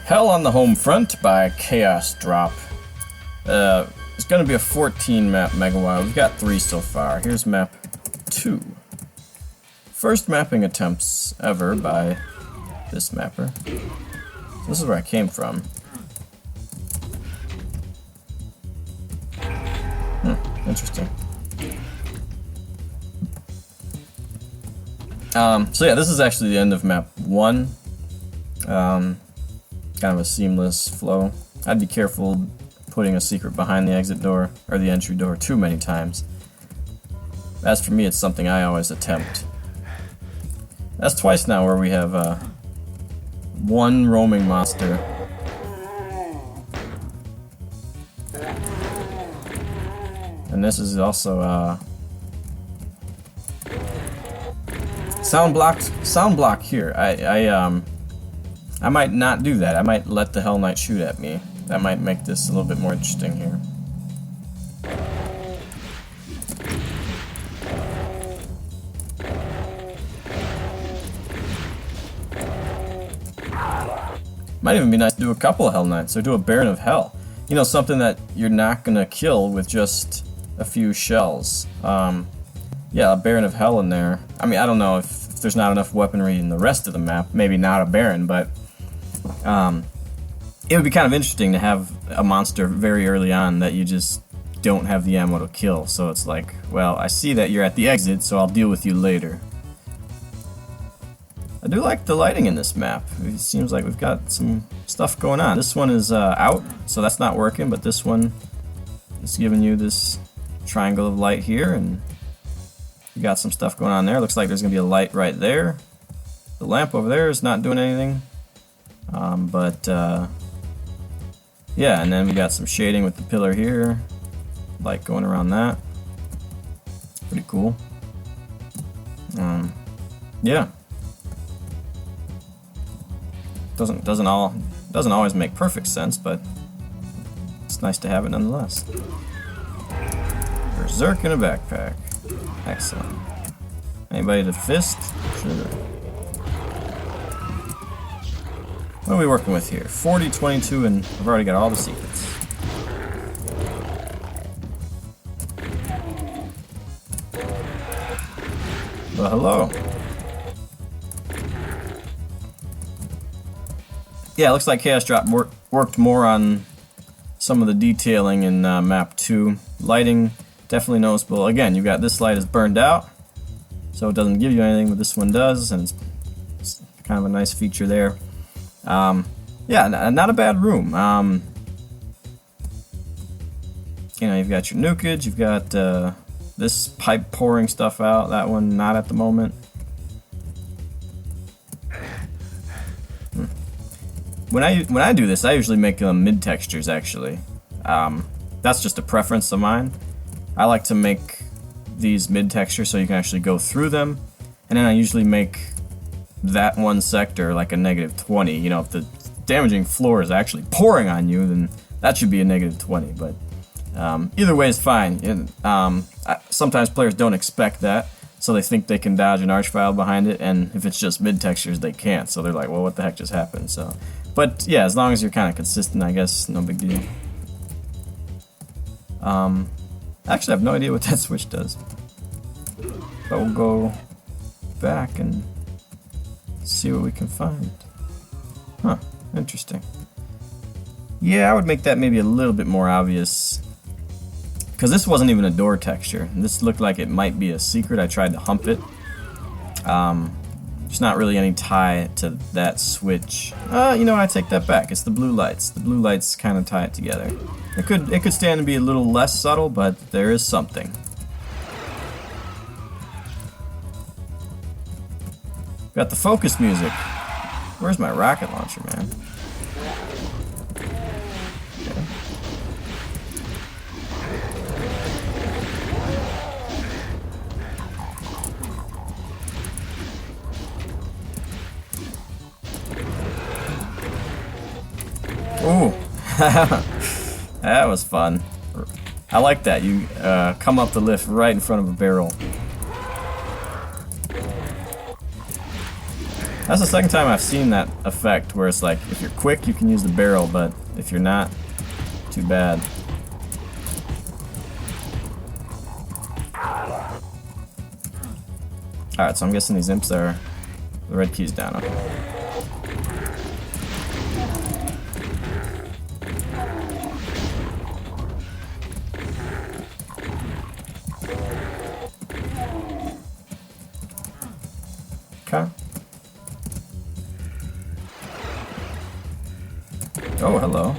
Hell on the Home Front by ChaosDrop. It's going to be a 14 map megawatt. We've got 3 so far. Here's map 2. First mapping attempts ever by this mapper. This is where I came from. Interesting. So yeah, this is actually the end of map 1. Kind of a seamless flow. I'd be careful putting a secret behind the exit door or the entry door too many times. As for me, it's something I always attempt. That's twice now where we have one roaming monster. And this is also sound block here. I might not do that. I might let the Hell Knight shoot at me. That might make this a little bit more interesting here. Might even be nice to do a couple of Hell Knights, or do a Baron of Hell. You know, something that you're not gonna kill with just a few shells. Yeah, a Baron of Hell in there. I mean, I don't know if there's not enough weaponry in the rest of the map. Maybe not a Baron, but it would be kind of interesting to have a monster very early on that you just don't have the ammo to kill. So it's like, well, I see that you're at the exit, so I'll deal with you later. I do like the lighting in this map. It seems like we've got some stuff going on. This one is out, so that's not working, but this one is giving you this triangle of light here, and you got some stuff going on there. Looks like there's going to be a light right there. The lamp over there is not doing anything. Yeah, and then we got some shading with the pillar here. Light going around that. Pretty cool. Yeah. Doesn't always make perfect sense, but it's nice to have it nonetheless. Berserk in a backpack. Excellent. Anybody to fist? Sure. What are we working with here? 40, 22, and I've already got all the secrets. Well, hello. Yeah, it looks like ChaosDrop worked more on some of the detailing in map 2. Lighting, definitely noticeable. Again, you've got this light is burned out, so it doesn't give you anything, but this one does, and it's kind of a nice feature there. Yeah, not a bad room. You know, you've got your nukage, you've got this pipe pouring stuff out. That one not at the moment. When I do this, I usually make mid textures. Actually, that's just a preference of mine. I like to make these mid textures so you can actually go through them, and then I usually make that one sector like a -20. You know, if the damaging floor is actually pouring on you, then that should be a -20. But either way is fine. Sometimes players don't expect that, so they think they can dodge an archvile behind it, and if it's just mid textures, they can't. So they're like, well, what the heck just happened? So, but yeah, as long as you're kind of consistent, I guess no big deal. Actually, I have no idea what that switch does. But we'll go back and see what we can find. Huh, interesting. Yeah, I would make that maybe a little bit more obvious, because this wasn't even a door texture. This looked like it might be a secret. I tried to hump it. There's not really any tie to that switch. You know, I take that back. It's the blue lights. The blue lights kind of tie it together. It could stand to be a little less subtle, but there is something. Got the focus music. Where's my rocket launcher, man? Okay. Ooh. That was fun. I like that. You come up the lift right in front of a barrel. That's the second time I've seen that effect, where it's like, if you're quick, you can use the barrel, but if you're not, too bad. Alright, so I'm guessing these imps are... The red key's down, okay. Okay. Oh, hello.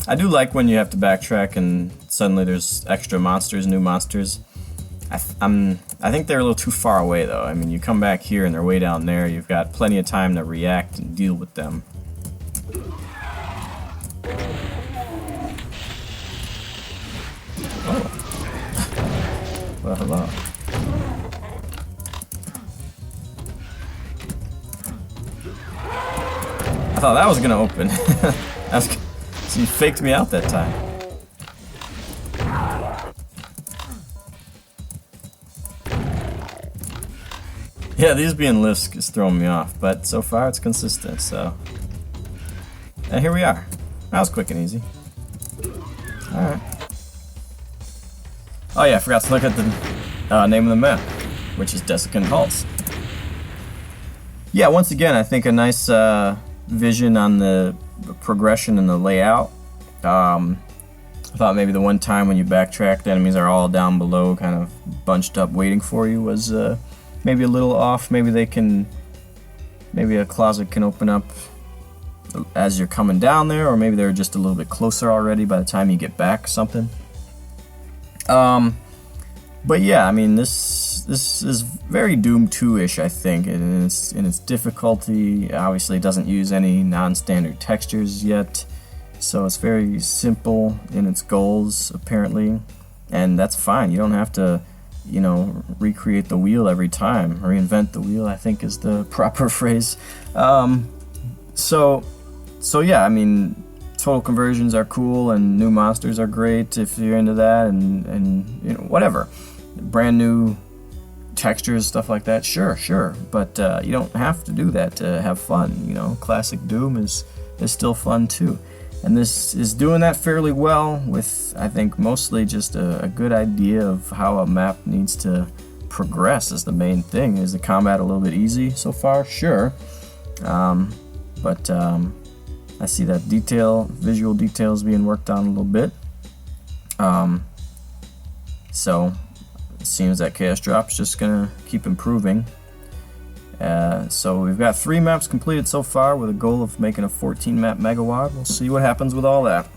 I do like when you have to backtrack and suddenly there's extra monsters, new monsters. I think they're a little too far away though. I mean, you come back here and they're way down there. You've got plenty of time to react and deal with them. Oh. Well, hello. I thought that was gonna open. So you faked me out that time. Yeah, these being lifts is throwing me off, but so far it's consistent, so... And here we are. That was quick and easy. Alright. Oh yeah, I forgot to look at the name of the map, which is Desiccant Halls. Yeah, once again, I think a nice vision on the progression and the layout. I thought maybe the one time when you backtrack, the enemies are all down below, kind of bunched up waiting for you, was maybe a little off. Maybe a closet can open up as you're coming down there, or maybe they're just a little bit closer already by the time you get back, something. But yeah, I mean, this is very Doom 2-ish, I think, in its difficulty. Obviously, it doesn't use any non-standard textures yet, so it's very simple in its goals, apparently, and that's fine. You don't have to, you know, recreate the wheel every time. Reinvent the wheel, I think, is the proper phrase. So yeah, I mean, total conversions are cool, and new monsters are great if you're into that, and you know, whatever. Brand new textures, stuff like that, sure, but you don't have to do that to have fun. You know, classic Doom is still fun too, and this is doing that fairly well with, I think, mostly just a good idea of how a map needs to progress is the main thing. Is the combat a little bit easy so far? Sure, but I see that visual details being worked on a little bit. So it seems that ChaosDrop is just gonna keep improving. So we've got 3 maps completed so far with a goal of making a 14 map megawatt. We'll see what happens with all that.